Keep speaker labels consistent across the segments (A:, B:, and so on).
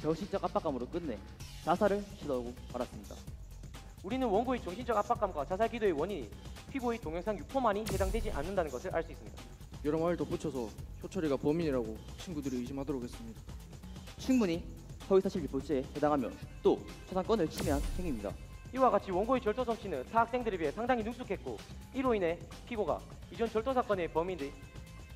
A: 정신적 압박감으로 끝내 자살을 시도하고 말았습니다.
B: 우리는 원고의 정신적 압박감과 자살 기도의 원인이 피고의 동영상 유포만이 해당되지 않는다는 것을 알 수 있습니다.
C: 여러 마를 덧붙여서 효철이가 범인이라고 친구들이 의심하도록 했습니다.
A: 충분히 허위사실 유포죄에 해당하며 또 초상권을 침해한 행위입니다.
B: 이와 같이 원고의 절도 솜씨는 타 학생들에 비해 상당히 능숙했고 이로 인해 피고가 이전 절도 사건의 범인이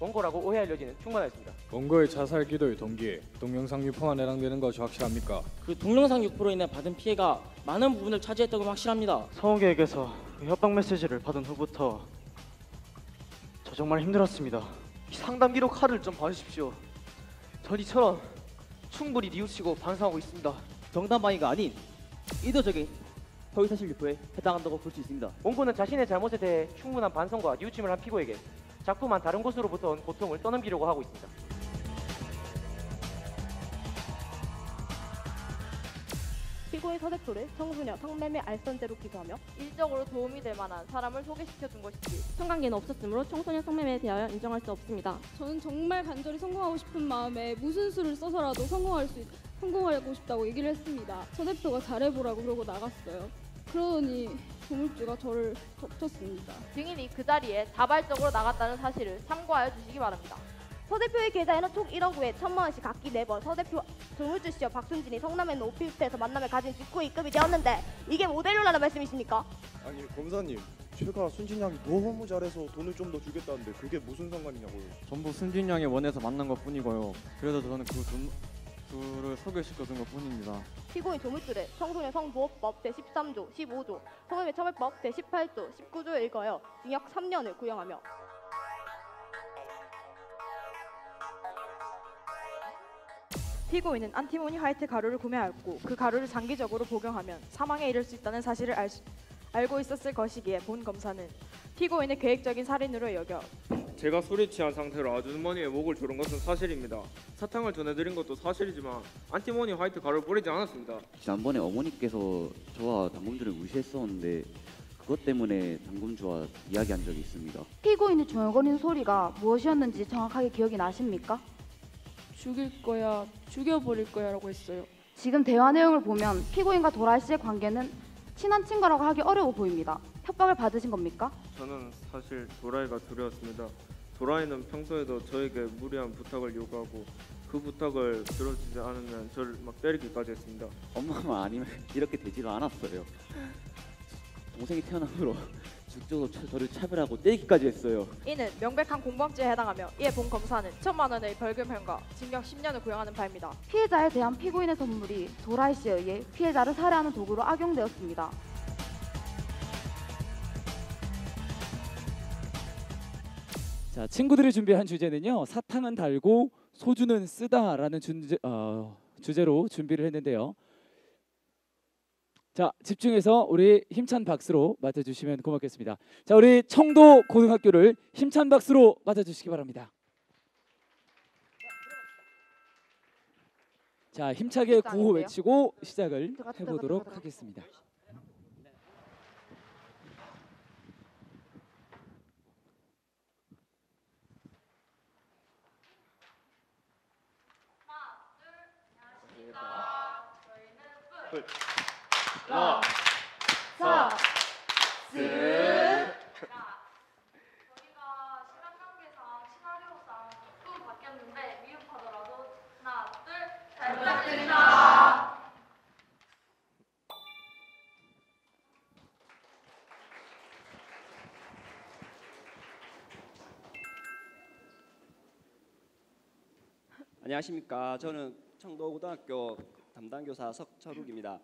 B: 원고라고 오해할 여지는 충분했습니다.
D: 원고의 자살 기도의 동기에 동영상 유포만 해당되는 것이 확실합니까?
E: 그 동영상 유포로 인해 받은 피해가 많은 부분을 차지했다고 확실합니다.
F: 성욱에게서 협박 메시지를 받은 후부터 저 정말 힘들었습니다. 이 상담 기록 카드를 좀 봐주십시오. 전 이처럼 충분히 뉘우치고 반성하고 있습니다.
A: 정당방위가 아닌 의도적인 허위사실 유포에 해당한다고 볼 수 있습니다.
B: 원고는 자신의 잘못에 대해 충분한 반성과 뉘우침을 한 피고에게 자꾸만 다른 곳으로부터 온 고통을 떠넘기려고 하고 있습니다.
G: 피고인 서대표를 청소년 성매매 알선죄로 기소하며
H: 일적으로 도움이 될 만한 사람을 소개시켜준 것이지
G: 성관계는 없었으므로 청소년 성매매에 대하여 인정할 수 없습니다.
I: 저는 정말 간절히 성공하고 싶은 마음에 무슨 수를 써서라도 성공하고 싶다고 얘기를 했습니다. 서 대표가 잘해보라고 그러고 나갔어요. 그러더니 조물주가 저를 덮쳤습니다.
H: 증인이 그 자리에 자발적으로 나갔다는 사실을 참고하여 주시기 바랍니다.
G: 서 대표의 계좌에는 총 1억 후에 1,000만 원씩 각기 4번 서 대표 조물주 씨와 박순진이 성남에 있는 오피스텔에서 만남을 가진 직후에 입금이 되었는데 이게 모델료라는 말씀이십니까?
J: 아니 검사님, 제가 순진 양이 너무 잘해서 돈을 좀 더 주겠다는데 그게 무슨 상관이냐고요.
F: 전부 순진 양이 원해서 만난 것 뿐이고요. 그래서 저는 그 둘을 소개시켜준 것 뿐입니다.
G: 피고인 조물주를 청소년 성보호법 제13조, 15조, 성매매 처벌법 제18조, 19조에 일거하여 징역 3년을 구형하며
K: 피고인은 안티모니 화이트 가루를 구매하였고 그 가루를 장기적으로 복용하면 사망에 이를 수 있다는 사실을 알고 있었을 것이기에 본 검사는 피고인의 계획적인 살인으로 여겨
L: 제가 술에 취한 상태로 아주머니의 목을 조른 것은 사실입니다. 사탕을 전해드린 것도 사실이지만 안티모니 화이트 가루를 뿌리지 않았습니다.
M: 지난번에 어머니께서 저와 당금주를 무시했었는데 그것 때문에 당금주와 이야기한 적이 있습니다.
N: 피고인이 중얼거리는 소리가 무엇이었는지 정확하게 기억이 나십니까?
I: 죽일 거야, 죽여버릴 거야 라고 했어요.
N: 지금 대화 내용을 보면 피고인과 도라이 씨의 관계는 친한 친구라고 하기 어려워 보입니다. 협박을 받으신 겁니까?
L: 저는 사실 도라이가 두려웠습니다. 도라이는 평소에도 저에게 무리한 부탁을 요구하고 그 부탁을 들어주지 않으면 저를 막 때리기까지 했습니다.
M: 엄마만 아니면 이렇게 되지도 않았어요. 동생이 태어난 후로 죽도록 저를 차별하고 때리기까지 했어요.
K: 이는 명백한 공범죄에 해당하며 이에 본 검사는 1,000만 원의 벌금형과 징역 10년을 구형하는 바입니다.
N: 피해자에 대한 피고인의 선물이 도라이 씨에 의해 피해자를 살해하는 도구로 악용되었습니다.
O: 자, 친구들이 준비한 주제는요. 사탕은 달고 소주는 쓰다라는 주제로 준비를 했는데요. 자, 집중해서 우리 힘찬 박수로 맞아주시면 고맙겠습니다. 자, 우리 청도 고등학교를 힘찬 박수로 맞아주시기 바랍니다. 자, 힘차게 구호 외치고 시작을 해보도록 하겠습니다.
H: 라, 사, 스. 저희가 시간관계상 시나리오상 조금 바뀌었는데 미흡하더라도 하나, 둘, 잘 부탁드립니다.
P: 안녕하십니까. 저는 청도고등학교 담당교사 석철욱입니다.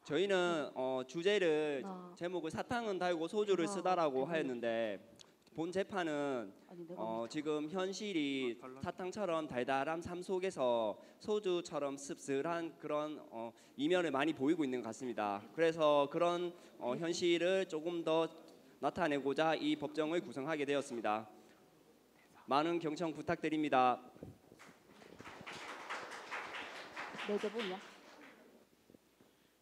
P: 저희는 주제를 제목을 사탕은 달고 소주를 쓰다라고 하였는데 본 재판은 지금 현실이 사탕처럼 달달한 삶 속에서 소주처럼 씁쓸한 그런 이면을 많이 보이고 있는 것 같습니다. 그래서 그런 현실을 조금 더 나타내고자 이 법정을 구성하게 되었습니다. 많은 경청 부탁드립니다.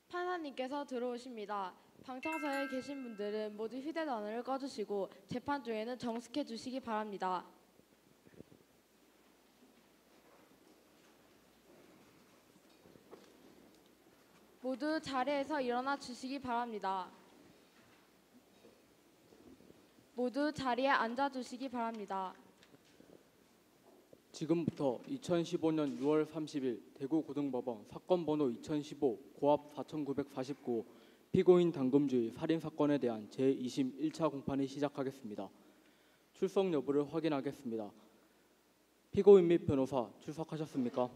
Q: 판사님께서 들어오십니다. 방청석에 계신 분들은 모두 휴대전화를 꺼주시고 재판 중에는 정숙해 주시기 바랍니다. 모두 자리에서 일어나 주시기 바랍니다. 모두 자리에 앉아 주시기 바랍니다.
C: 지금부터 2015년 6월 30일 대구고등법원 사건 번호 2015 고압 4949 피고인 당금주의 살인 사건에 대한 제2심 1차 공판이 시작하겠습니다. 출석 여부를 확인하겠습니다. 피고인 및 변호사 출석하셨습니까?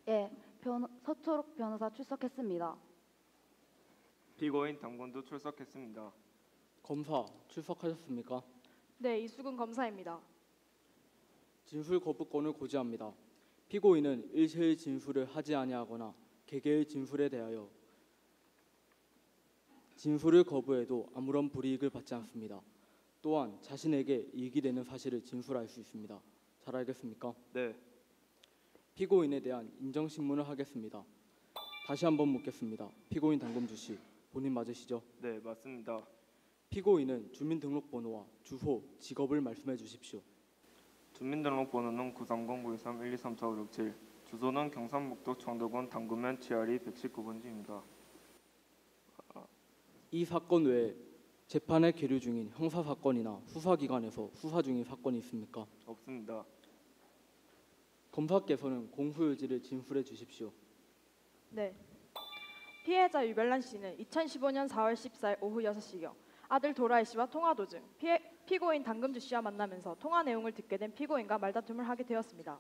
N: 예, 서초록 변호사 출석했습니다.
L: 피고인 당권도 출석했습니다.
C: 검사 출석하셨습니까?
K: 네, 이수근 검사입니다.
C: 진술 거부권을 고지합니다. 피고인은 일체의 진술을 하지 아니하거나 개개의 진술에 대하여 진술을 거부해도 아무런 불이익을 받지 않습니다. 또한 자신에게 이익이 되는 사실을 진술할 수 있습니다. 잘 알겠습니까?
L: 네.
C: 피고인에 대한 인정신문을 하겠습니다. 다시 한번 묻겠습니다. 피고인 당금주 씨, 본인 맞으시죠?
L: 네, 맞습니다.
C: 피고인은 주민등록번호와 주소, 직업을 말씀해 주십시오.
L: 주민등록번호는 930-923-123-4567, 주소는 경상북도 청도군 당구면 치아리 119번지입니다.
C: 이 사건 외에 재판에 계류 중인 형사사건이나 수사기관에서 수사 중인 사건이 있습니까?
L: 없습니다.
C: 검사께서는 공소유지를 진술해 주십시오.
K: 네. 피해자 유별난 씨는 2015년 4월 14일 오후 6시경 아들 도라이 씨와 통화 도중 피고인 당금주 씨와 만나면서 통화 내용을 듣게 된 피고인과 말다툼을 하게 되었습니다.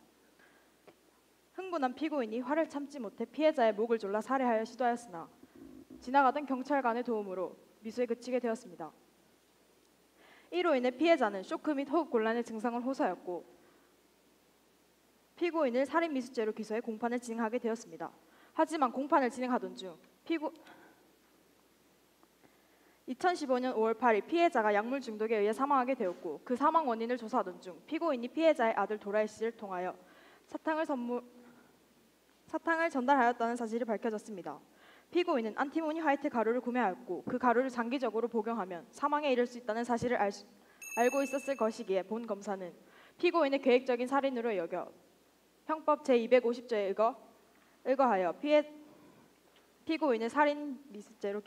K: 흥분한 피고인이 화를 참지 못해 피해자의 목을 졸라 살해하여 시도하였으나 지나가던 경찰관의 도움으로 미수에 그치게 되었습니다. 이로 인해 피해자는 쇼크 및 호흡 곤란의 증상을 호소하였고 피고인을 살인 미수죄로 기소해 공판을 진행하게 되었습니다. 하지만 공판을 진행하던 중 2015년 5월 8일 피해자가 약물 중독에 의해 사망하게 되었고 그 사망 원인을 조사하던 중 피고인이 피해자의 아들 도라이 씨를 통하여 사탕을 전달하였다는 사실이 밝혀졌습니다. 피고인은 안티모니 화이트 가루를 구매하였고 그 가루를 장기적으로 복용하면 사망에 이를 수 있다는 사실을 알고 있었을 것이기에 본 검사는 피고인의 계획적인 살인으로 여겨 형법 제250조에 의거하여 피고인을 살인죄로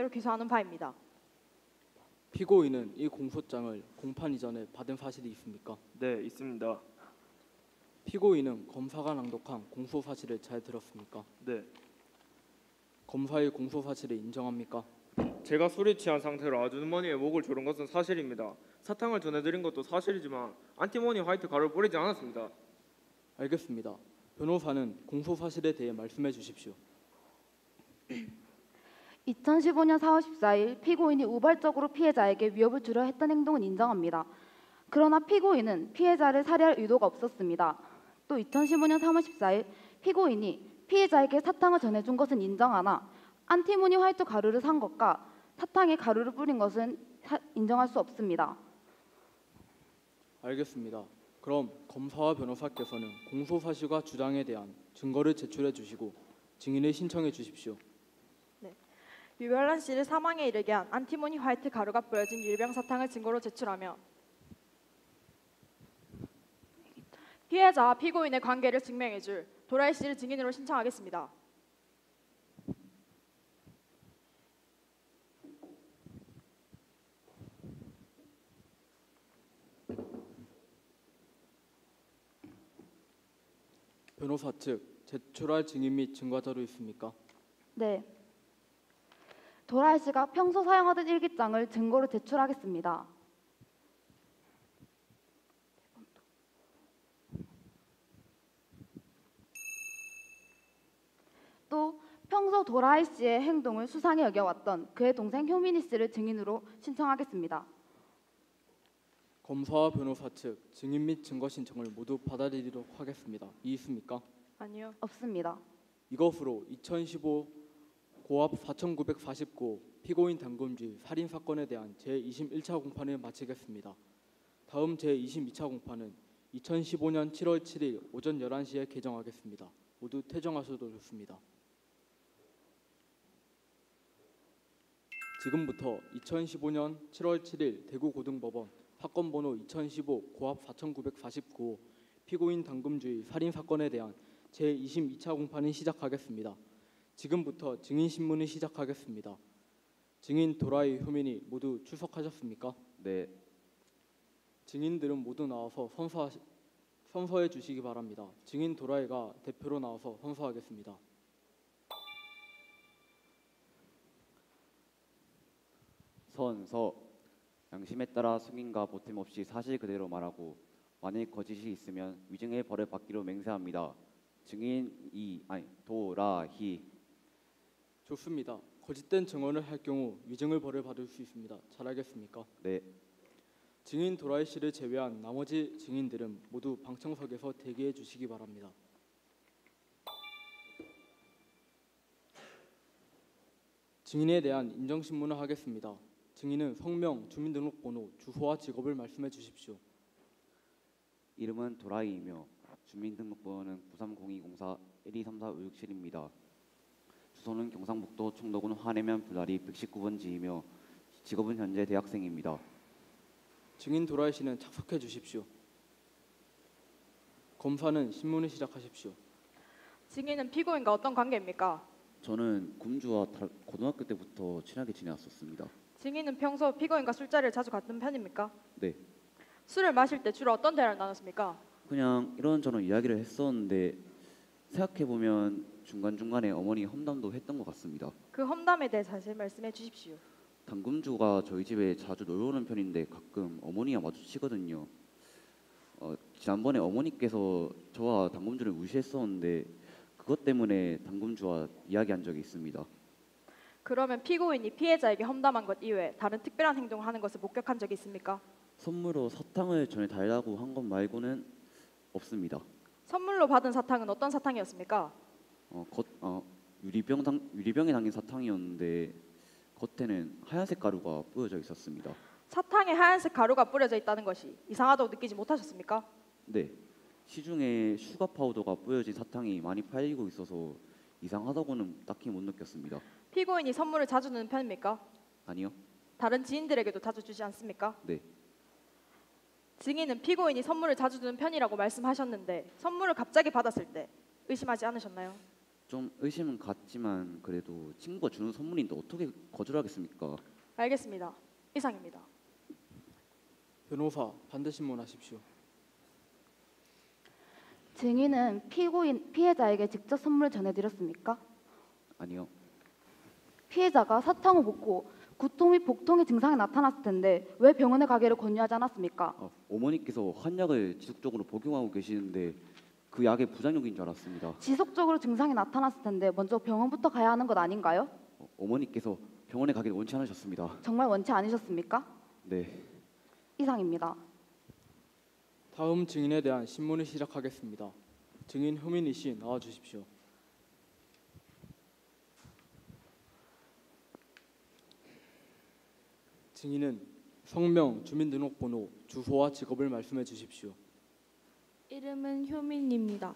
K: 기소하는 바입니다.
C: 피고인은 이 공소장을 공판 이전에 받은 사실이 있습니까?
L: 네, 있습니다.
C: 피고인은 검사가 낭독한 공소 사실을 잘 들었습니까?
L: 네.
C: 검사의 공소 사실을 인정합니까?
L: 제가 술에 취한 상태로 아주머니의 목을 조른 것은 사실입니다. 사탕을 전해드린 것도 사실이지만 안티모니 화이트 가루를 뿌리지 않았습니다.
C: 알겠습니다. 변호사는 공소 사실에 대해 말씀해 주십시오.
N: 2015년 4월 14일 피고인이 우발적으로 피해자에게 위협을 주려 했던 행동은 인정합니다. 그러나 피고인은 피해자를 살해할 의도가 없었습니다. 또 2015년 3월 14일 피고인이 피해자에게 사탕을 전해준 것은 인정하나 안티모니 화이트 가루를 산 것과 사탕에 가루를 뿌린 것은 인정할 수 없습니다.
C: 알겠습니다. 그럼 검사와 변호사께서는 공소 사실과 주장에 대한 증거를 제출해 주시고 증인을 신청해 주십시오.
K: 네. 유별난 씨를 사망에 이르게 한 안티모니 화이트 가루가 뿌려진 유리병 사탕을 증거로 제출하며 피해자와 피고인의 관계를 증명해줄 도라이 씨를 증인으로 신청하겠습니다.
C: 변호사 측 제출할 증인 및 증거 자료 있습니까?
N: 네. 도라이 씨가 평소 사용하던 일기장을 증거로 제출하겠습니다. 또 평소 도라이 씨의 행동을 수상히 여겨왔던 그의 동생 효민이 씨를 증인으로 신청하겠습니다.
C: 검사와 변호사 측 증인 및 증거 신청을 모두 받아들이도록 하겠습니다. 이의 있습니까?
K: 아니요.
N: 없습니다.
C: 이것으로 2015 고압 4949 피고인 당금주의 살인 사건에 대한 제2심 1차 공판을 마치겠습니다. 다음 제2심 2차 공판은 2015년 7월 7일 오전 11시에 개정하겠습니다. 모두 퇴정하셔도 좋습니다. 지금부터 2015년 7월 7일 대구고등법원 사건 번호 2015 고압 4949 피고인 당금주의 살인 사건에 대한 제22차 공판을 시작하겠습니다. 지금부터 증인 신문을 시작하겠습니다. 증인 도라이 효민이 모두 출석하셨습니까?
M: 네.
C: 증인들은 모두 나와서 선서해 주시기 바랍니다. 증인 도라이가 대표로 나와서 선서하겠습니다.
M: 선서. 양심에 따라 승인과 보탬 없이 사실 그대로 말하고 만일 거짓이 있으면 위증의 벌을 받기로 맹세합니다. 증인 도라희.
C: 좋습니다. 거짓된 증언을 할 경우 위증을 벌을 받을 수 있습니다. 잘 알겠습니까?
M: 네.
C: 증인 도라이 씨를 제외한 나머지 증인들은 모두 방청석에서 대기해 주시기 바랍니다. 증인에 대한 인정신문을 하겠습니다. 증인은 성명, 주민등록번호, 주소와 직업을 말씀해 주십시오.
M: 이름은 도라이이며 주민등록번호는 930204-123456실입니다. 주소는 경상북도 청도군 화내면 불나리 119번지이며 직업은 현재 대학생입니다.
C: 증인 도라이 씨는 착석해 주십시오. 검사는 신문을 시작하십시오.
K: 증인은 피고인과 어떤 관계입니까?
M: 저는 곰주와 고등학교 때부터 친하게 지내왔었습니다.
K: 증인은 평소 피고인과 술자리를 자주 갔던 편입니까?
M: 네.
K: 술을 마실 때 주로 어떤 대화를 나눴습니까?
M: 그냥 이런저런 이야기를 했었는데 생각해보면 중간중간에 어머니 험담도 했던 것 같습니다.
K: 그 험담에 대해 자세히 말씀해 주십시오.
M: 당금주가 저희 집에 자주 놀러 오는 편인데 가끔 어머니와 마주치거든요. 지난번에 어머니께서 저와 당금주를 무시했었는데 그것 때문에 당금주와 이야기한 적이 있습니다.
K: 그러면 피고인이 피해자에게 험담한 것 이외에 다른 특별한 행동을 하는 것을 목격한 적이 있습니까?
M: 선물로 사탕을 전해달라고 한 것 말고는 없습니다.
K: 선물로 받은 사탕은 어떤 사탕이었습니까?
M: 유리병에 담긴 사탕이었는데 겉에는 하얀색 가루가 뿌려져 있었습니다.
K: 사탕에 하얀색 가루가 뿌려져 있다는 것이 이상하다고 느끼지 못하셨습니까?
M: 네. 시중에 슈가 파우더가 뿌려진 사탕이 많이 팔리고 있어서 이상하다고는 딱히 못 느꼈습니다.
K: 피고인이 선물을 자주 주는 편입니까?
M: 아니요.
K: 다른 지인들에게도 자주 주지 않습니까?
M: 네.
K: 증인은 피고인이 선물을 자주 주는 편이라고 말씀하셨는데 선물을 갑자기 받았을 때 의심하지 않으셨나요?
M: 좀 의심은 갔지만 그래도 친구가 주는 선물인데 어떻게 거절하겠습니까?
K: 알겠습니다. 이상입니다.
C: 변호사, 반대신문하십시오.
N: 증인은 피해자에게 직접 선물을 전해드렸습니까?
M: 아니요.
N: 피해자가 사탕을 먹고 구토 및 복통의 증상이 나타났을 텐데 왜 병원에 가기를 권유하지 않았습니까?
M: 어머니께서 한약을 지속적으로 복용하고 계시는데 그 약의 부작용인 줄 알았습니다.
N: 지속적으로 증상이 나타났을 텐데 먼저 병원부터 가야 하는 것 아닌가요?
M: 어머니께서 병원에 가기를 원치 않으셨습니다.
N: 정말 원치 않으셨습니까?
M: 네.
N: 이상입니다.
C: 다음 증인에 대한 신문을 시작하겠습니다. 증인 효민이 씨 나와 주십시오. 증인은 성명, 주민등록번호, 주소와 직업을 말씀해 주십시오.
Q: 이름은 효민입니다.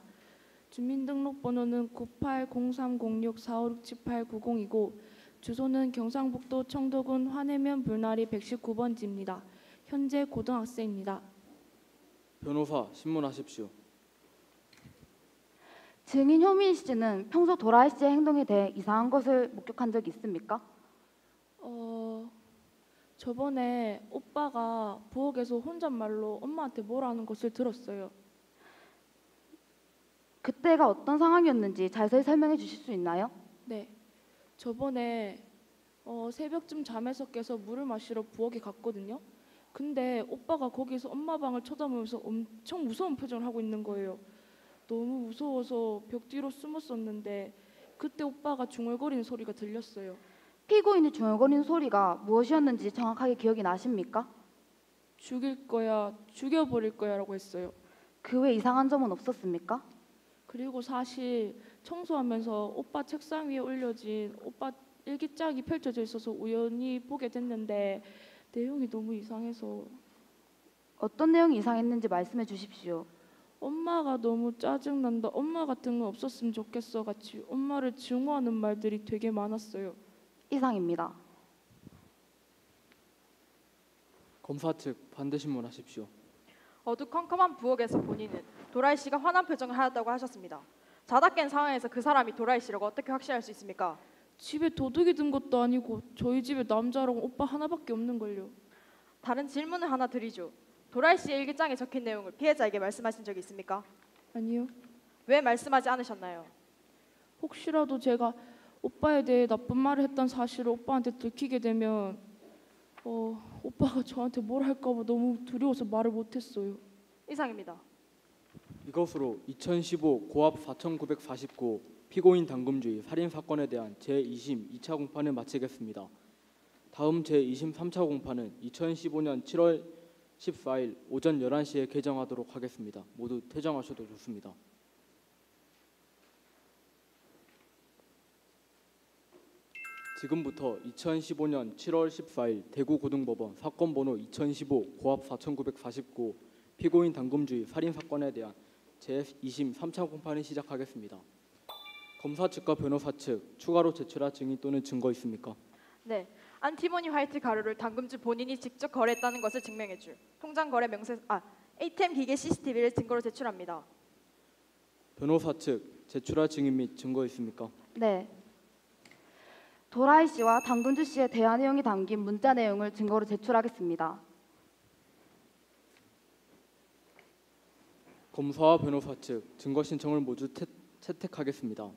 Q: 주민등록번호는 98030645678990이고 주소는 경상북도 청도군 화내면 불나리 119번지입니다. 현재 고등학생입니다.
C: 변호사, 신문하십시오.
N: 증인 효민 씨는 평소 도라이 씨의 행동에 대해 이상한 것을 목격한 적이 있습니까?
Q: 저번에 오빠가 부엌에서 혼잣말로 엄마한테 뭐라는 것을 들었어요.
N: 그때가 어떤 상황이었는지 자세히 설명해 주실 수 있나요?
Q: 네. 저번에 새벽쯤 잠에서 깨서 물을 마시러 부엌에 갔거든요. 근데 오빠가 거기서 엄마 방을 쳐다보면서 엄청 무서운 표정을 하고 있는 거예요. 너무 무서워서 벽 뒤로 숨었었는데 그때 오빠가 중얼거리는 소리가 들렸어요.
N: 피고인이 중얼거리는 소리가 무엇이었는지 정확하게 기억이 나십니까?
Q: 죽일 거야, 죽여버릴 거야 라고 했어요.
N: 그 외 이상한 점은 없었습니까?
Q: 그리고 사실 청소하면서 오빠 책상 위에 올려진 오빠 일기장이 펼쳐져 있어서 우연히 보게 됐는데 내용이 너무 이상해서.
N: 어떤 내용이 이상했는지 말씀해 주십시오.
Q: 엄마가 너무 짜증난다, 엄마 같은 건 없었으면 좋겠어 같이 엄마를 증오하는 말들이 되게 많았어요.
N: 이상입니다.
C: 검사 측 반대신문하십시오.
K: 어두컴컴한 부엌에서 본인은 도라이 씨가 화난 표정을 하였다고 하셨습니다. 자다 깬 상황에서 그 사람이 도라이 씨라고 어떻게 확신할 수 있습니까?
Q: 집에 도둑이 든 것도 아니고 저희 집에 남자랑 오빠 하나밖에 없는 걸요.
K: 다른 질문을 하나 드리죠. 도라이 씨의 일기장에 적힌 내용을 피해자에게 말씀하신 적이 있습니까?
Q: 아니요.
K: 왜 말씀하지 않으셨나요?
Q: 혹시라도 제가 오빠에 대해 나쁜 말을 했던 사실을 오빠한테 들키게 되면 오빠가 저한테 뭘 할까 봐 너무 두려워서 말을 못했어요.
K: 이상입니다.
C: 이것으로 2015 고압 4949 피고인 당금주의 살인 사건에 대한 제2심 2차 공판을 마치겠습니다. 다음 제2심 3차 공판은 2015년 7월 14일 오전 11시에 개정하도록 하겠습니다. 모두 퇴장하셔도 좋습니다. 지금부터 2015년 7월 14일 대구고등법원 사건 번호 2015 고압 4949 피고인 당금주의 살인 사건에 대한 제2심 3차 공판을 시작하겠습니다. 검사 측과 변호사 측 추가로 제출할 증인 또는 증거 있습니까?
K: 네, 안티모니 화이트 가루를 당금주 본인이 직접 거래했다는 것을 증명해줄 통장 거래 명세 ATM 기계 CCTV를 증거로 제출합니다.
C: 변호사 측 제출할 증인 및 증거 있습니까?
N: 네. 도라이 씨와 당근주 씨의 대화 내용이 담긴 문자 내용을 증거로 제출하겠습니다.
C: 검사와 변호사 측 증거 신청을 모두 채택하겠습니다.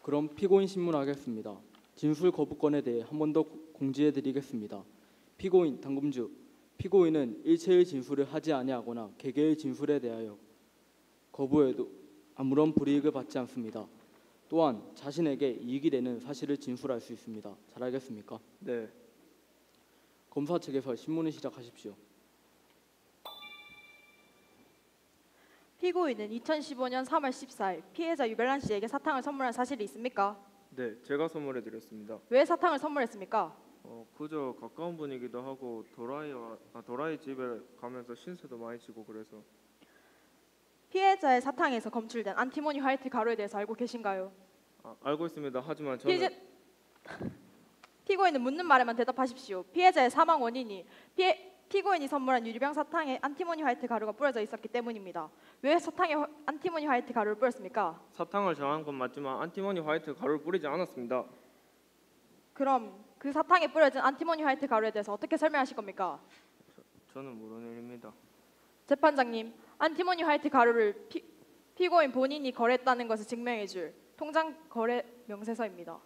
C: 그럼 피고인 신문하겠습니다. 진술 거부권에 대해 한 번 더 공지해드리겠습니다. 피고인 당금주 피고인은 일체의 진술을 하지 아니하거나 개개의 진술에 대하여 거부해도 아무런 불이익을 받지 않습니다. 또한 자신에게 이익이 되는 사실을 진술할 수 있습니다. 잘 알겠습니까?
L: 네.
C: 검사 측에서 신문을 시작하십시오.
K: 피고인은 2015년 3월 14일 피해자 유별난 씨에게 사탕을 선물한 사실이 있습니까?
L: 네, 제가 선물해드렸습니다.
K: 왜 사탕을 선물했습니까?
L: 그저 가까운 분이기도 하고 도라이 집에 가면서 신세도 많이 지고 그래서.
K: 피해자의 사탕에서 검출된 안티모니 화이트 가루에 대해서 알고 계신가요?
L: 알고 있습니다. 하지만 저는
K: 피고인은 묻는 말에만 대답하십시오. 피해자의 사망 원인이 피고인이 선물한 유리병 사탕에 안티모니 화이트 가루가 뿌려져 있었기 때문입니다. 왜 사탕에 안티모니 화이트 가루를 뿌렸습니까?
L: 사탕을 정한 건 맞지만 안티모니 화이트 가루를 뿌리지 않았습니다.
K: 그럼 그 사탕에 뿌려진 안티모니 화이트 가루에 대해서 어떻게 설명하실 겁니까?
L: 저는 모르는 일입니다.
K: 재판장님, 안티모니 화이트 가루를 피고인 본인이 거래했다는 것을 증명해줄 통장 거래 명세서입니다.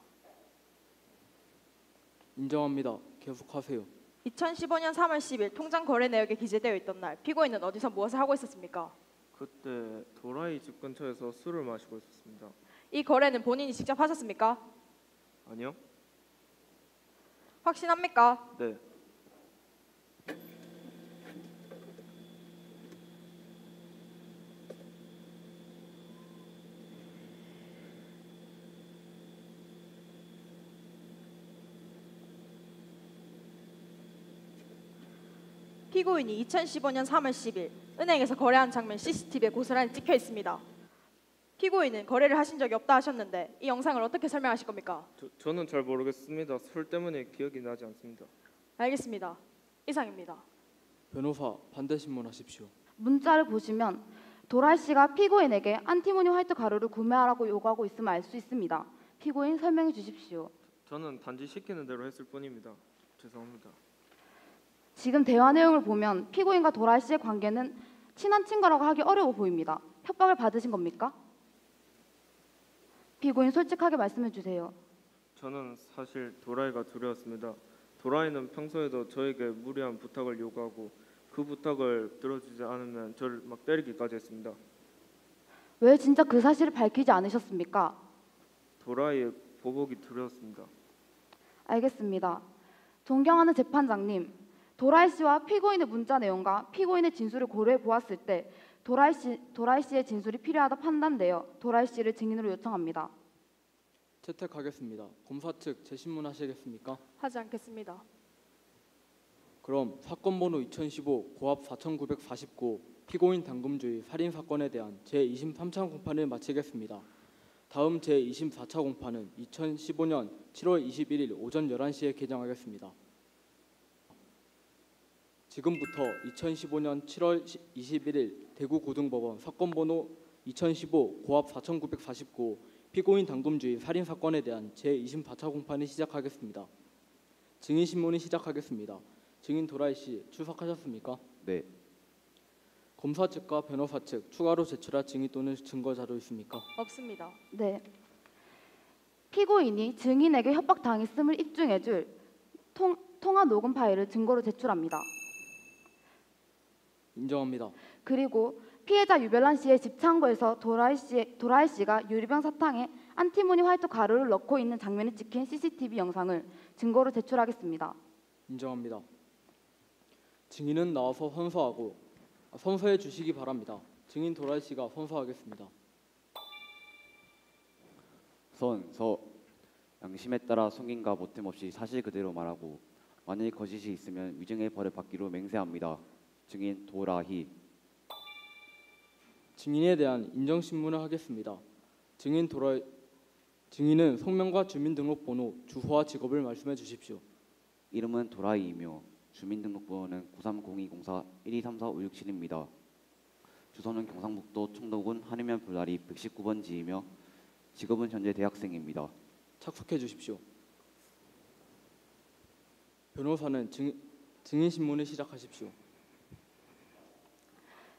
C: 인정합니다. 계속하세요.
K: 2015년 3월 10일 통장 거래 내역에 기재되어 있던 날 피고인은 어디서 무엇을 하고 있었습니까?
L: 그때 도라이 집 근처에서 술을 마시고 있었습니다.
K: 이 거래는 본인이 직접 하셨습니까?
L: 아니요.
K: 확신합니까?
L: 네.
K: 피고인이 2015년 3월 10일 은행에서 거래한 장면 CCTV에 고스란히 찍혀 있습니다. 피고인은 거래를 하신 적이 없다 하셨는데 이 영상을 어떻게 설명하실 겁니까?
L: 저는 잘 모르겠습니다. 술 때문에 기억이 나지 않습니다.
K: 알겠습니다. 이상입니다.
C: 변호사 반대 신문하십시오.
N: 문자를 보시면 도라이 씨가 피고인에게 안티모니 화이트 가루를 구매하라고 요구하고 있음을 알 수 있습니다. 피고인 설명해 주십시오.
L: 저는 단지 시키는 대로 했을 뿐입니다. 죄송합니다.
N: 지금 대화 내용을 보면 피고인과 도라이 씨의 관계는 친한 친구라고 하기 어려워 보입니다. 협박을 받으신 겁니까? 피고인 솔직하게 말씀해 주세요.
L: 저는 사실 도라이가 두려웠습니다. 도라이는 평소에도 저에게 무리한 부탁을 요구하고 그 부탁을 들어주지 않으면 저를 막 때리기까지 했습니다.
N: 왜 진짜 그 사실을 밝히지 않으셨습니까?
L: 도라이의 보복이 두려웠습니다.
N: 알겠습니다. 존경하는 재판장님, 도라이 씨와 피고인의 문자 내용과 피고인의 진술을 고려해 보았을 때 도라이 씨의 진술이 필요하다 판단되어 도라이 씨를 증인으로 요청합니다.
C: 채택하겠습니다. 검사 측 재신문하시겠습니까?
K: 하지 않겠습니다.
C: 그럼 사건 번호 2015 고압 4949 피고인 당금주의 살인 사건에 대한 제2심 3차 공판을 마치겠습니다. 다음 제2심 4차 공판은 2015년 7월 21일 오전 11시에 개정하겠습니다. 지금부터 2015년 7월 21일 대구고등법원 사건 번호 2015 고압 4949 피고인 당금주의 살인 사건에 대한 제2심 4차 공판이 시작하겠습니다. 증인 신문이 시작하겠습니다. 증인 도라이 씨 출석하셨습니까?
M: 네.
C: 검사 측과 변호사 측 추가로 제출할 증인 또는 증거 자료 있습니까?
K: 없습니다.
N: 네. 피고인이 증인에게 협박당했음을 입증해줄 통화 녹음 파일을 증거로 제출합니다.
C: 인정합니다.
N: 그리고 피해자 유별난 씨의 집 창고에서 도라이 씨가 유리병 사탕에 안티모니 화이트 가루를 넣고 있는 장면이 찍힌 CCTV 영상을 증거로 제출하겠습니다.
C: 인정합니다. 증인은 나와서 선서해 주시기 바랍니다. 증인 도라이 씨가 선서하겠습니다.
M: 선서. 양심에 따라 속임과 보탬 없이 사실 그대로 말하고 만일 거짓이 있으면 위증의 벌을 받기로 맹세합니다. 증인 도라희.
C: 증인에 대한 인정 신문을 하겠습니다. 증인은 성명과 주민등록번호, 주소와 직업을 말씀해 주십시오.
M: 이름은 도라이이며 주민등록번호는 930204-1234567입니다. 주소는 경상북도 청도군 한해면 불다리 119번 지이며 직업은 현재 대학생입니다.
C: 착석해 주십시오. 변호사는 증인 신문을 시작하십시오.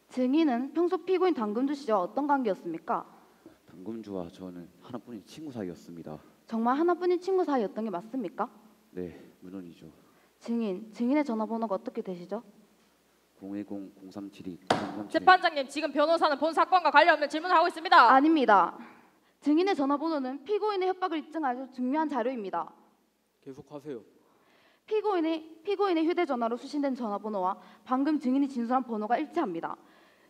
N: 증인은 평소 피고인 당금주 씨와 어떤 관계였습니까?
M: 당금주와 저는 하나뿐인 친구 사이였습니다.
N: 정말 하나뿐인 친구 사이였던 게 맞습니까?
M: 네, 물론이죠.
N: 증인의 전화번호가 어떻게 되시죠?
M: 010-0372-0337.
H: 재판장님, 지금 변호사는 본 사건과 관련 없는 질문을 하고 있습니다.
N: 아닙니다. 증인의 전화번호는 피고인의 협박을 입증할 중요한 자료입니다.
C: 계속하세요.
N: 피고인의 휴대전화로 수신된 전화번호와 방금 증인이 진술한 번호가 일치합니다.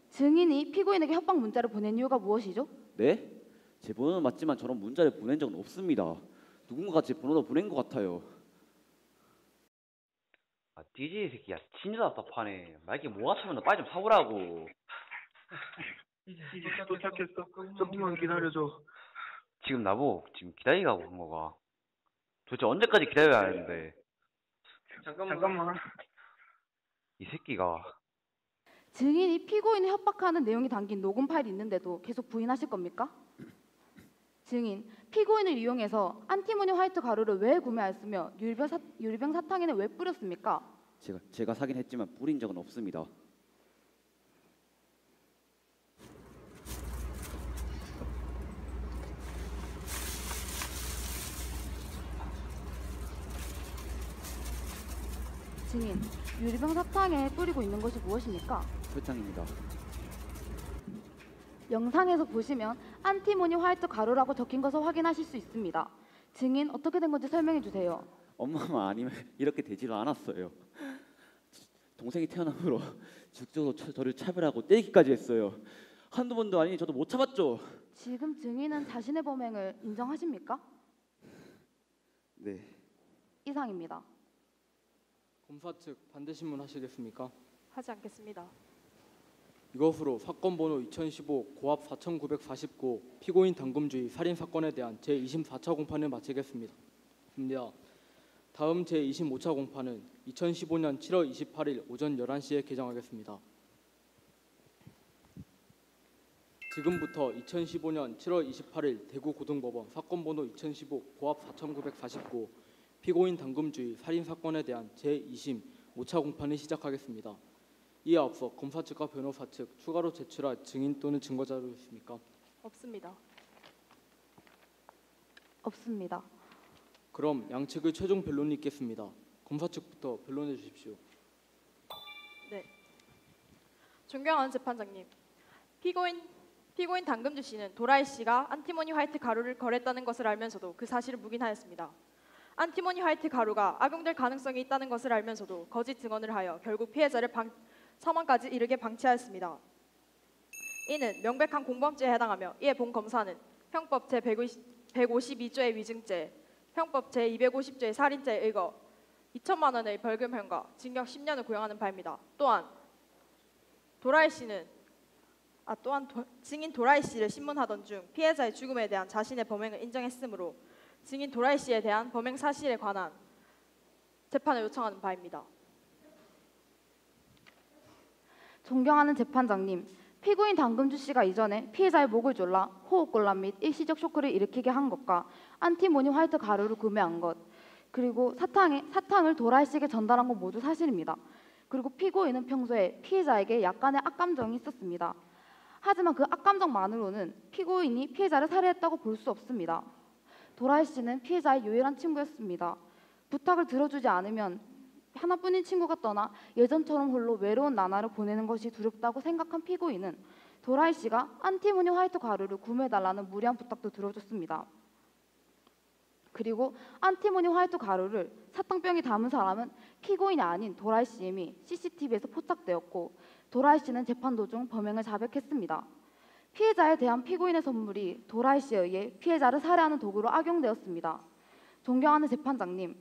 N: 증인이 피고인에게 협박 문자를 보낸 이유가 무엇이죠?
M: 네? 제 번호는 맞지만 저런 문자를 보낸 적은 없습니다. 누군가가 제 번호도 보낸 것 같아요.
R: 아, DJ 새끼야, 진짜 답답하네. 말게 뭐 같으면 너 빨리 좀 사오라고.
L: 이제 도착했어. 조금만 기다려줘.
R: 지금 나보고 지금 기다리라고 한 거가. 도대체 언제까지 기다려야 하는데?
L: 잠깐만.
R: 이 새끼가.
N: 증인이 피고인을 협박하는 내용이 담긴 녹음 파일이 있는데도 계속 부인하실 겁니까? 증인, 피고인을 이용해서 안티모니 화이트 가루를 왜 구매하였으며 유리병 사탕에는 왜 뿌렸습니까?
M: 제가 사긴 했지만 뿌린 적은 없습니다.
N: 증인, 유리병 사탕에 뿌리고 있는 것이 무엇입니까?
M: 설탕입니다.
N: 영상에서 보시면 안티모니 화이트 가루라고 적힌 것을 확인하실 수 있습니다. 증인, 어떻게 된 건지 설명해 주세요.
M: 엄마만 아니면 이렇게 되지를 않았어요. 동생이 태어난 후로 직접적으로 저를 차별하고 때리기까지 했어요. 한두 번도 아니니 저도 못 참았죠.
N: 지금 증인은 자신의 범행을 인정하십니까?
M: 네.
N: 이상입니다.
C: 검사 측 반대 신문 하시겠습니까?
K: 하지 않겠습니다.
C: 이것으로 사건 번호 2015 고압 4949 피고인 당금주의 살인 사건에 대한 제2심 4차 공판을 마치겠습니다. 다음 제2심 5차 공판은 2015년 7월 28일 오전 11시에 개정하겠습니다. 지금부터 2015년 7월 28일 대구고등법원 사건 번호 2015 고압 4949 피고인 당금주의 살인 사건에 대한 제2심 5차 공판을 시작하겠습니다. 이에 앞서 검사 측과 변호사 측 추가로 제출할 증인 또는 증거 자료 있습니까?
K: 없습니다.
N: 없습니다.
C: 그럼 양측의 최종 변론이 있겠습니다. 검사 측부터 변론해 주십시오.
K: 네. 존경하는 재판장님, 피고인 당금주 씨는 도라이 씨가 안티모니 화이트 가루를 거래했다는 것을 알면서도 그 사실을 묵인하였습니다. 안티모니 화이트 가루가 악용될 가능성이 있다는 것을 알면서도 거짓 증언을 하여 결국 피해자를 사망까지 이르게 방치하였습니다. 이는 명백한 공범죄에 해당하며 이에 본 검사는 형법 제152조의 위증죄, 형법 제250조의 살인죄에 의거 2천만 원의 벌금형과 징역 10년을 구형하는 바입니다. 또한 증인 도라이 씨를 신문하던 중 피해자의 죽음에 대한 자신의 범행을 인정했으므로 증인 도라이 씨에 대한 범행 사실에 관한 재판을 요청하는 바입니다.
N: 존경하는 재판장님, 피고인 당금주 씨가 이전에 피해자의 목을 졸라 호흡곤란 및 일시적 쇼크를 일으키게 한 것과 안티모니 화이트 가루를 구매한 것, 그리고 사탕을 도라이 씨에게 전달한 건 모두 사실입니다. 그리고 피고인은 평소에 피해자에게 약간의 악감정이 있었습니다. 하지만 그 악감정만으로는 피고인이 피해자를 살해했다고 볼 수 없습니다. 도라이 씨는 피해자의 유일한 친구였습니다. 부탁을 들어주지 않으면 하나뿐인 친구가 떠나 예전처럼 홀로 외로운 나날을 보내는 것이 두렵다고 생각한 피고인은 도라이 씨가 안티모니 화이트 가루를 구매해달라는 무리한 부탁도 들어줬습니다. 그리고 안티모니 화이트 가루를 사탕병에 담은 사람은 피고인이 아닌 도라이 씨임이 CCTV에서 포착되었고 도라이 씨는 재판 도중 범행을 자백했습니다. 피해자에 대한 피고인의 선물이 도라이 씨에 의해 피해자를 살해하는 도구로 악용되었습니다. 존경하는 재판장님,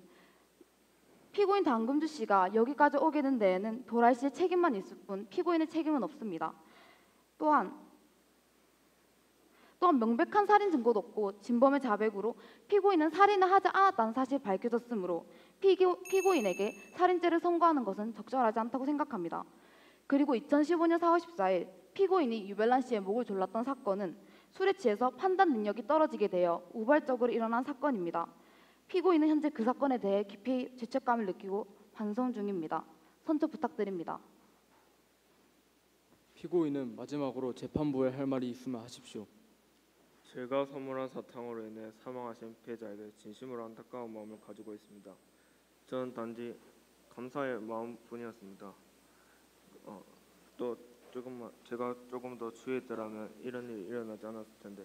N: 피고인 당금주 씨가 여기까지 오게 된 데에는 도라이 씨의 책임만 있을 뿐 피고인의 책임은 없습니다. 또한 명백한 살인 증거도 없고 진범의 자백으로 피고인은 살인을 하지 않았다는 사실이 밝혀졌으므로 피고인에게 살인죄를 선고하는 것은 적절하지 않다고 생각합니다. 그리고 2015년 4월 14일 피고인이 유벨란 씨의 목을 졸랐던 사건은 술에 취해서 판단 능력이 떨어지게 되어 우발적으로 일어난 사건입니다. 피고인은 현재 그 사건에 대해 깊이 죄책감을 느끼고 반성 중입니다. 선처 부탁드립니다.
C: 피고인은 마지막으로 재판부에 할 말이 있으면 하십시오.
L: 제가 선물한 사탕으로 인해 사망하신 피해자에게 진심으로 안타까운 마음을 가지고 있습니다. 저는 단지 감사의 마음뿐이었습니다. 또 제가 조금 더 주의했더라면 이런 일이 일어나지 않았을 텐데.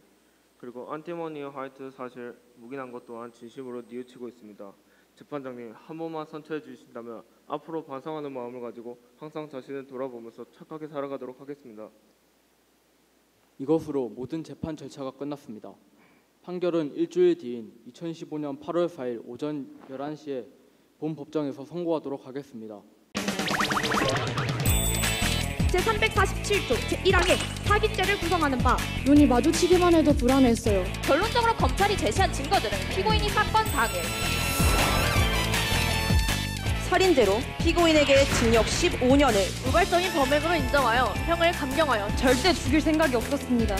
L: 그리고 안티모니 화이트 사실 묵인한 것 또한 진심으로 뉘우치고 있습니다. 재판장님, 한 번만 선처해 주신다면 앞으로 반성하는 마음을 가지고 항상 자신을 돌아보면서 착하게 살아가도록 하겠습니다.
C: 이것으로 모든 재판 절차가 끝났습니다. 판결은 일주일 뒤인 2015년 8월 4일 오전 11시에 본 법정에서 선고하도록 하겠습니다.
S: 제347조 제1항에 사기죄를 구성하는 바
I: 눈이 마주치기만 해도 불안했어요.
H: 결론적으로 검찰이 제시한 증거들은 피고인이 사건 당일
S: 살인죄로 피고인에게 징역 15년을 우발적인 범행으로 인정하여 형을 감경하여 절대 죽일 생각이 없었습니다.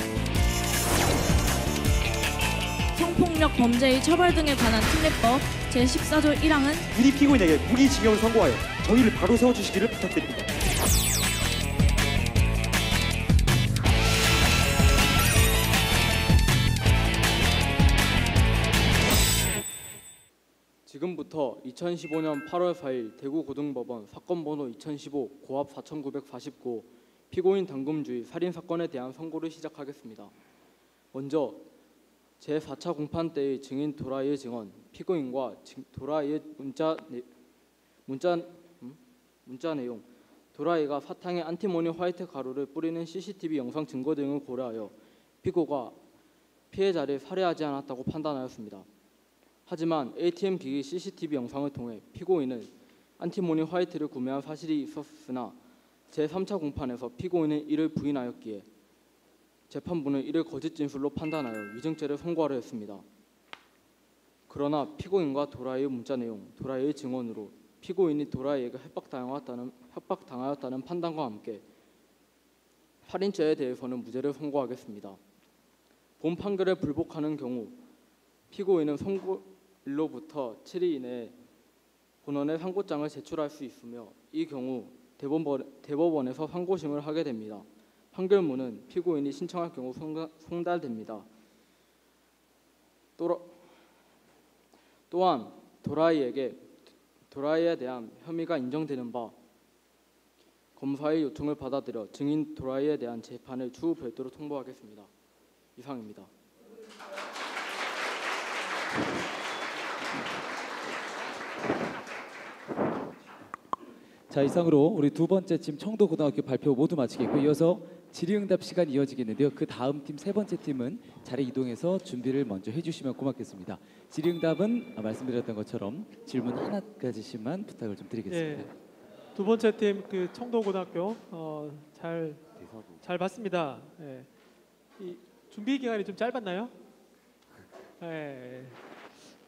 Q: 성폭력 범죄의 처벌 등에 관한 특례법 제14조 1항은
T: 유리 피고인에게 무기징역을 선고하여 정의를 바로 세워주시기를 부탁드립니다.
C: 지금부터 2015년 8월 4일 대구고등법원 사건번호 2015 고압 4949 피고인 당금주의 살인사건에 대한 선고를 시작하겠습니다. 먼저 제4차 공판 때의 증인 도라이의 증언, 피고인과 도라이의 문자 내용, 도라이가 사탕에 안티모니 화이트 가루를 뿌리는 CCTV 영상 증거 등을 고려하여 피고가 피해자를 살해하지 않았다고 판단하였습니다. 하지만 ATM 기기 CCTV 영상을 통해 피고인은 안티모니 화이트를 구매한 사실이 있었으나 제3차 공판에서 피고인은 이를 부인하였기에 재판부는 이를 거짓 진술로 판단하여 위증죄를 선고하려 했습니다. 그러나 피고인과 도라이의 문자 내용, 도라이의 증언으로 피고인이 도라이에게 협박당하였다는 판단과 함께 살인죄에 대해서는 무죄를 선고하겠습니다. 본 판결에 불복하는 경우 피고인은 선고일로부터 7일 이내에 본원에 상고장을 제출할 수 있으며 이 경우 대법원에서 상고심을 하게 됩니다. 판결문은 피고인이 신청할 경우 송달됩니다. 또한 도라이에 대한 혐의가 인정되는 바 검사의 요청을 받아들여 증인 도라이에 대한 재판을 추후 별도로 통보하겠습니다. 이상입니다.
O: 자, 이상으로 우리 두 번째 팀 청도고등학교 발표 모두 마치겠고 이어서 질의응답 시간 이어지겠는데요. 그 다음 팀 세 번째 팀은 자리 이동해서 준비를 먼저 해주시면 고맙겠습니다. 질의응답은 말씀드렸던 것처럼 질문 하나까지씩만 부탁을 좀 드리겠습니다.
U: 네, 두 번째 팀 그 청도고등학교 잘 봤습니다. 네. 이 준비 기간이 좀 짧았나요? 네.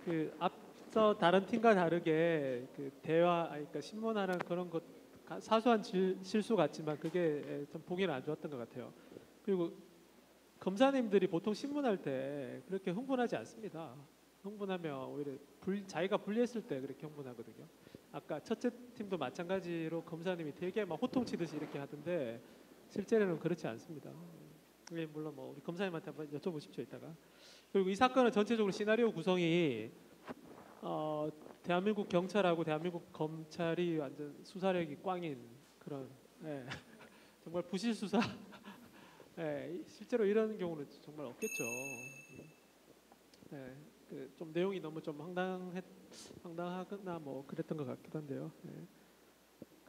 U: 그 앞서 다른 팀과 다르게 그 대화, 그러니까 신문하는 그런 것 사소한 실수 같지만 그게 좀 보기는 안 좋았던 것 같아요. 그리고 검사님들이 보통 신문할 때 그렇게 흥분하지 않습니다. 흥분하면 오히려 자기가 불리했을 때 그렇게 흥분하거든요. 아까 첫째 팀도 마찬가지로 검사님이 되게 막 호통치듯이 이렇게 하던데 실제로는 그렇지 않습니다. 예, 물론 뭐 우리 검사님한테 한번 여쭤보십시오 이따가. 그리고 이 사건은 전체적으로 시나리오 구성이 대한민국 경찰하고 대한민국 검찰이 완전 수사력이 꽝인 그런 정말 부실 수사. 실제로 이런 경우는 정말 없겠죠. 좀 내용이 너무 좀 황당하거나 뭐 그랬던 것 같기도 한데요.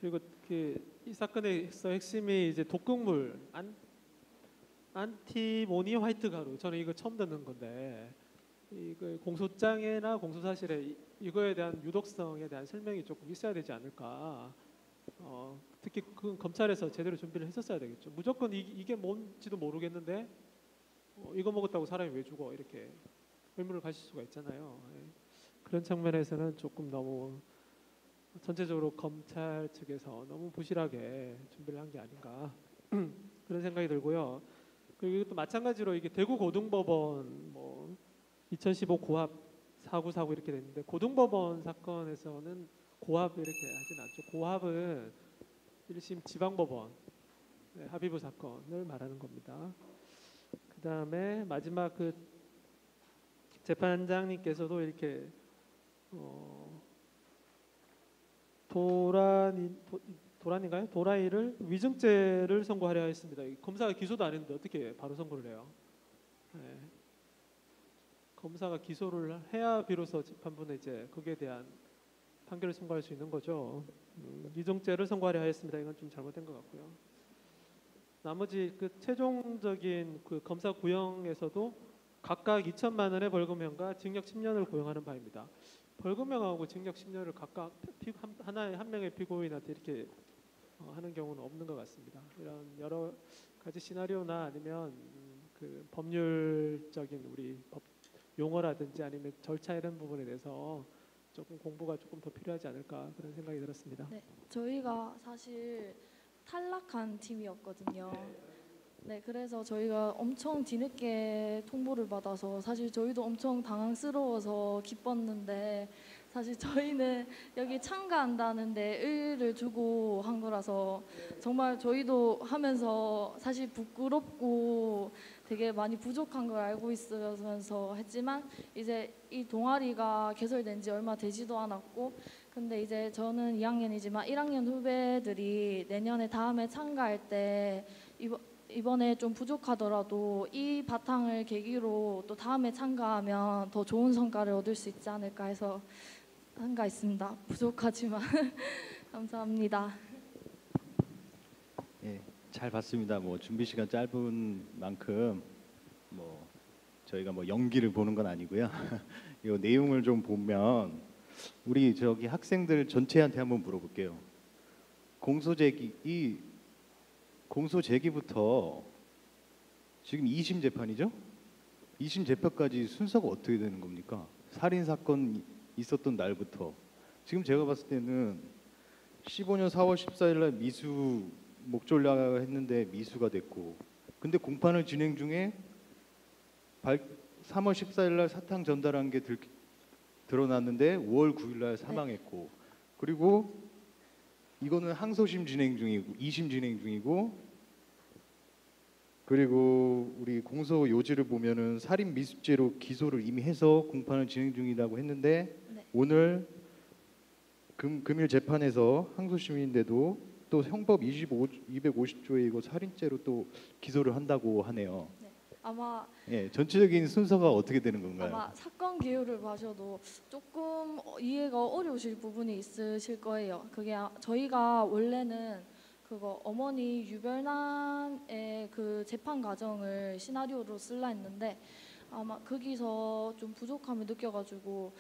U: 그리고 이 사건에서 핵심이 이제 독극물 안티모니 화이트 가루. 저는 이거 처음 듣는 건데 이거 공소장이나 공소사실에 이거에 대한 유독성에 대한 설명이 조금 있어야 되지 않을까. 특히 그 검찰에서 제대로 준비를 했었어야 되겠죠. 무조건 이게 뭔지도 모르겠는데 이거 먹었다고 사람이 왜 죽어 이렇게 의문을 가질 수가 있잖아요. 그런 측면에서는 조금 너무 전체적으로 검찰 측에서 너무 부실하게 준비를 한 게 아닌가 그런 생각이 들고요. 그리고 이것도 마찬가지로 이게 대구 고등법원 뭐 2015 고합 4949 이렇게 됐는데 고등법원 사건에서는 고합 이렇게 하진 않죠. 고합은 1심 지방법원 합의부 사건을 말하는 겁니다. 그 다음에 마지막 그 재판장님께서도 이렇게 도란인가요? 도라이를 위증죄를 선고하려 했습니다. 검사가 기소도 안 했는데 어떻게 바로 선고를 해요? 검사가 기소를 해야 비로소 재판부는 이제 거기에 대한 판결을 선고할 수 있는 거죠. 위증죄를 선고하려 했습니다. 이건 좀 잘못된 것 같고요. 나머지 그 최종적인 그 검사 구형에서도 각각 2천만 원의 벌금형과 징역 10년을 구형하는 바입니다. 벌금형하고 징역 10년을 각각 한 명의 피고인한테 이렇게 하는 경우는 없는 것 같습니다. 이런 여러 가지 시나리오나 아니면 그 법률적인 우리 법 용어라든지 아니면 절차 이런 부분에 대해서 조금 공부가 조금 더 필요하지 않을까 그런 생각이 들었습니다.
Q: 네, 저희가 사실 탈락한 팀이었거든요. 네, 그래서 저희가 엄청 뒤늦게 통보를 받아서 사실 저희도 엄청 당황스러워서 기뻤는데 사실 저희는 여기 참가한다는데 의의를 두고 한 거라서 정말 저희도 하면서 사실 부끄럽고 되게 많이 부족한 걸 알고 있으면서 했지만 이제 이 동아리가 개설된 지 얼마 되지도 않았고 근데 이제 저는 2학년이지만 1학년 후배들이 내년에 다음에 참가할 때 이번에 좀 부족하더라도 이 바탕을 계기로 또 다음에 참가하면 더 좋은 성과를 얻을 수 있지 않을까 해서 참가했습니다. 부족하지만 감사합니다.
D: 예, 잘 봤습니다. 뭐 준비 시간 짧은 만큼 뭐 저희가 뭐 연기를 보는 건 아니고요. 이 내용을 좀 보면 우리 저기 학생들 전체한테 한번 물어볼게요. 공소 제기부터 지금 2심 재판이죠? 2심 재판까지 순서가 어떻게 되는 겁니까? 살인 사건 있었던 날부터 지금 제가 봤을 때는 15년 4월 14일 날 미수 목졸라 했는데 미수가 됐고 근데 공판을 진행 중에 3월 14일 날 사탕 전달한 게 드러났는데 5월 9일 날 사망했고 그리고 이거는 항소심 진행 중이고 2심 진행 중이고 그리고 우리 공소 요지를 보면은 살인 미수죄로 기소를 이미 해서 공판을 진행 중이라고 했는데 오늘 금일 재판에서 항소심인데도 또 형법 250조에 이거 살인죄로 또 기소를 한다고 하네요.
Q: 아마
D: 전체적인 순서가 어떻게 되는 건가요?
Q: 아마 사건 개요를 봐셔도 조금 이해가 어려우실 부분이 있으실 거예요. 그게 저희가 원래는 그거 어머니 유별난의 그 재판 과정을 시나리오로 쓸라 했는데 아마 거기서 좀 부족함을 느껴가지고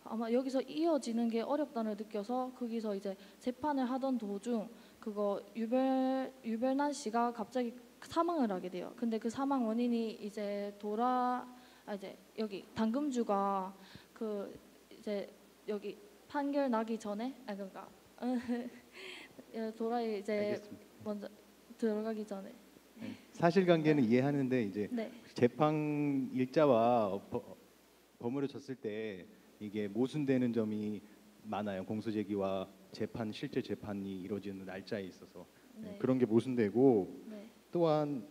Q: 아마 여기서 이어지는 게 어렵다는 느껴서 거기서 이제 재판을 하던 도중 그거 유별난 씨가 갑자기 사망을 하게 돼요. 근데 그 사망 원인이 이제 이제 여기 당금주가 그 이제 여기 판결 나기 전에 그러니까 도라이 이제
D: 알겠습니다.
Q: 먼저 들어가기 전에
D: 사실관계는 이해하는데 이제
Q: 네.
D: 재판 일자와 버무려졌을 때 이게 모순되는 점이 많아요. 공소제기와 재판 실제 재판이 이루어지는 날짜에 있어서
Q: 네.
D: 그런 게 모순되고
Q: 네.
D: 또한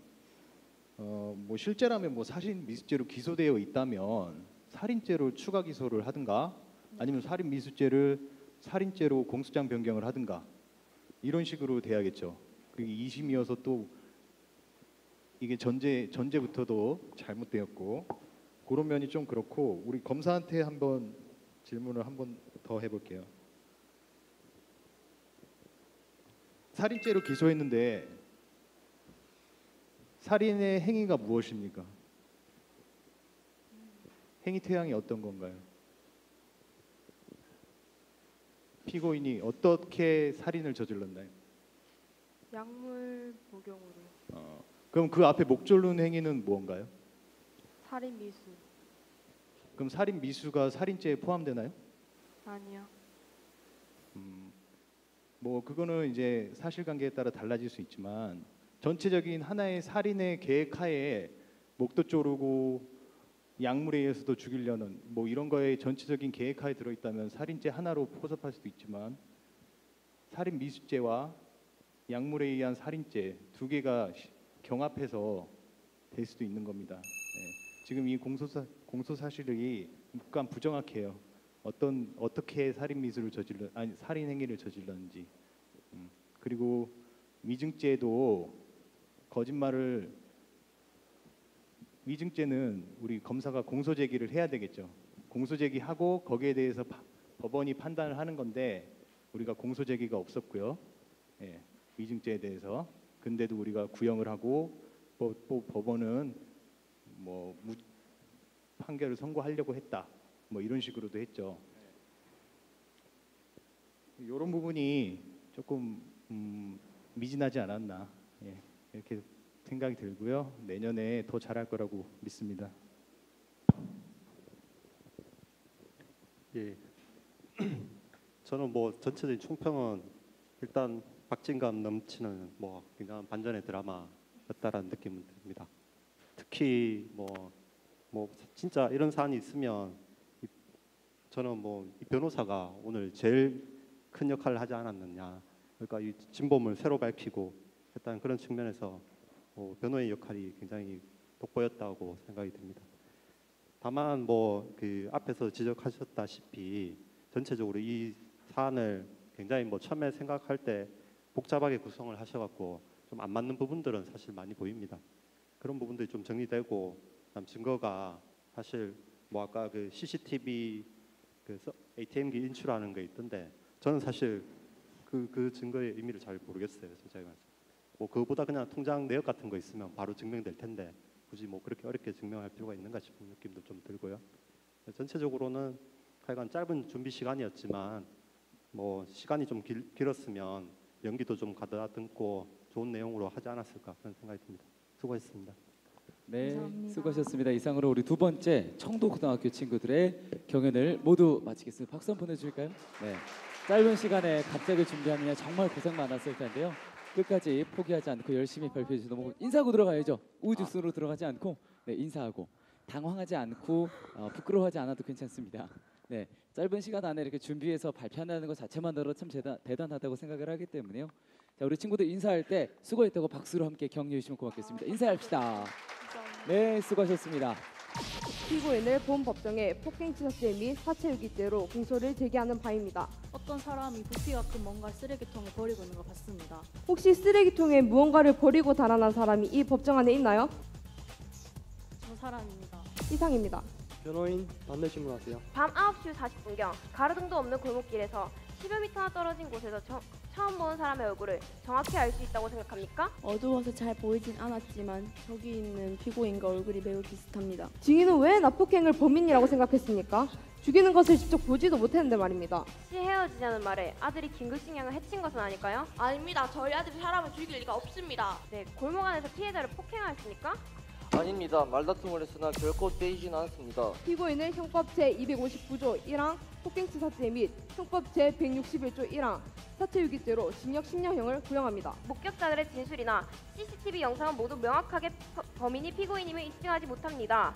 D: 뭐 실제라면 뭐 사실 미수죄로 기소되어 있다면 살인죄로 추가 기소를 하든가 아니면 살인 미수죄를 살인죄로 공소장 변경을 하든가 이런 식으로 돼야겠죠. 그리고 2심이어서 또 이게 전제부터도 잘못되었고 그런 면이 좀 그렇고 우리 검사한테 한번 질문을 한번 더 해볼게요. 살인죄로 기소했는데 살인의 행위가 무엇입니까? 행위 태양이 어떤 건가요? 피고인이 어떻게 살인을 저질렀나요?
K: 약물 복용으로.
D: 그럼 그 앞에 목졸른 행위는 무언가요?
K: 살인 미수.
D: 그럼 살인 미수가 살인죄에 포함되나요?
K: 아니요.
D: 뭐 그거는 이제 사실관계에 따라 달라질 수 있지만 전체적인 하나의 살인의 계획하에 목도 조르고 약물에 의해서도 죽이려는 뭐 이런 거에 전체적인 계획하에 들어있다면 살인죄 하나로 포섭할 수도 있지만 살인 미수죄와 약물에 의한 살인죄 두 개가 경합해서 될 수도 있는 겁니다. 네. 지금 이 공소 사실이 약간 부정확해요. 어떻게 살인 미수를 살인 행위를 저질렀는지. 그리고 위증죄도 위증죄는 우리 검사가 공소 제기를 해야 되겠죠. 공소 제기하고 거기에 대해서 법원이 판단을 하는 건데 우리가 공소 제기가 없었고요. 예, 위증죄에 대해서. 근데도 우리가 구형을 하고 법원은 뭐 판결을 선고하려고 했다. 뭐 이런 식으로도 했죠. 이런 부분이 조금 미진하지 않았나 이렇게 생각이 들고요. 내년에 더 잘할 거라고 믿습니다.
E: 예, 저는 뭐 전체적인 총평은 일단 박진감 넘치는 뭐 굉장한 반전의 드라마였다라는 느낌은 듭니다. 특히 뭐 진짜 이런 사안이 있으면 저는 뭐 이 변호사가 오늘 제일 큰 역할을 하지 않았느냐. 그러니까 이 진범을 새로 밝히고 했다는 그런 측면에서 변호의 역할이 굉장히 돋보였다고 생각이 듭니다. 다만 뭐 그 앞에서 지적하셨다시피 전체적으로 이 사안을 굉장히 뭐 처음에 생각할 때 복잡하게 구성을 하셔갖고 좀 안 맞는 부분들은 사실 많이 보입니다. 그런 부분들이 좀 정리되고 그다음 증거가 사실 뭐 아까 그 CCTV 그 ATM기 인출하는 게 있던데 저는 사실 그 증거의 의미를 잘 모르겠어요. 솔직히 말해서. 뭐 그거보다 그냥 통장 내역 같은 거 있으면 바로 증명될 텐데 굳이 뭐 그렇게 어렵게 증명할 필요가 있는가 싶은 느낌도 좀 들고요. 전체적으로는 하여간 짧은 준비 시간이었지만 뭐 시간이 좀 길었으면 연기도 좀 가다듬고 좋은 내용으로 하지 않았을까 그런 생각이 듭니다. 수고했습니다.
O: 네,
Q: 감사합니다.
O: 수고하셨습니다. 이상으로 우리 두 번째 청도고등학교 친구들의 경연을 모두 마치겠습니다. 박수 한번 보내주실까요? 네, 짧은 시간에 갑자기 준비하느냐 정말 고생 많았을 텐데요. 끝까지 포기하지 않고 열심히 발표해 주셔서 너무 인사하고 들어가야죠. 우주수로 들어가지 않고 네, 인사하고 당황하지 않고 부끄러워하지 않아도 괜찮습니다. 네, 짧은 시간 안에 이렇게 준비해서 발표한다는 것 자체만으로 참 대단하다고 생각을 하기 때문에요. 자, 우리 친구들 인사할 때 수고했다고 박수로 함께 격려해 주시면 고맙겠습니다. 인사합시다. 네, 수고하셨습니다.
G: 피고인을 본 법정에 폭행치사죄 및 사체유기죄로 공소를 제기하는 바입니다.
Q: 어떤 사람이 부피가 큰 뭔가 쓰레기통에 버리고 있는 걸 봤습니다.
G: 혹시 쓰레기통에 무언가를 버리고 달아난 사람이 이 법정 안에 있나요?
Q: 저 사람입니다.
G: 이상입니다.
F: 변호인 반대 질문하세요.
V: 밤 9시 40분경 가로등도 없는 골목길에서 10여 미터 떨어진 곳에서 처음 보는 사람의 얼굴을 정확히 알 수 있다고 생각합니까?
I: 어두워서 잘 보이진 않았지만 저기 있는 피고인과 얼굴이 매우 비슷합니다.
G: 증인은 왜 납폭행을 범인이라고 생각했습니까? 죽이는 것을 직접 보지도 못했는데 말입니다.
V: 혹시 헤어지자는 말에 아들이 긴급식 양을 해친 것은 아닐까요?
H: 아닙니다. 저희 아들이 사람을 죽일 리가 없습니다.
V: 네, 골목 안에서 피해자를 폭행하였습니까?
F: 아닙니다. 말다툼을 했으나 결코 떼이지는 않습니다.
A: 피고인은 형법 제259조 1항 폭행치 사체 및 형법 제161조 1항 사체유기죄로 징역 10년형을 구형합니다.
V: 목격자들의 진술이나 CCTV 영상은 모두 명확하게 범인이 피고인임을 입증하지 못합니다.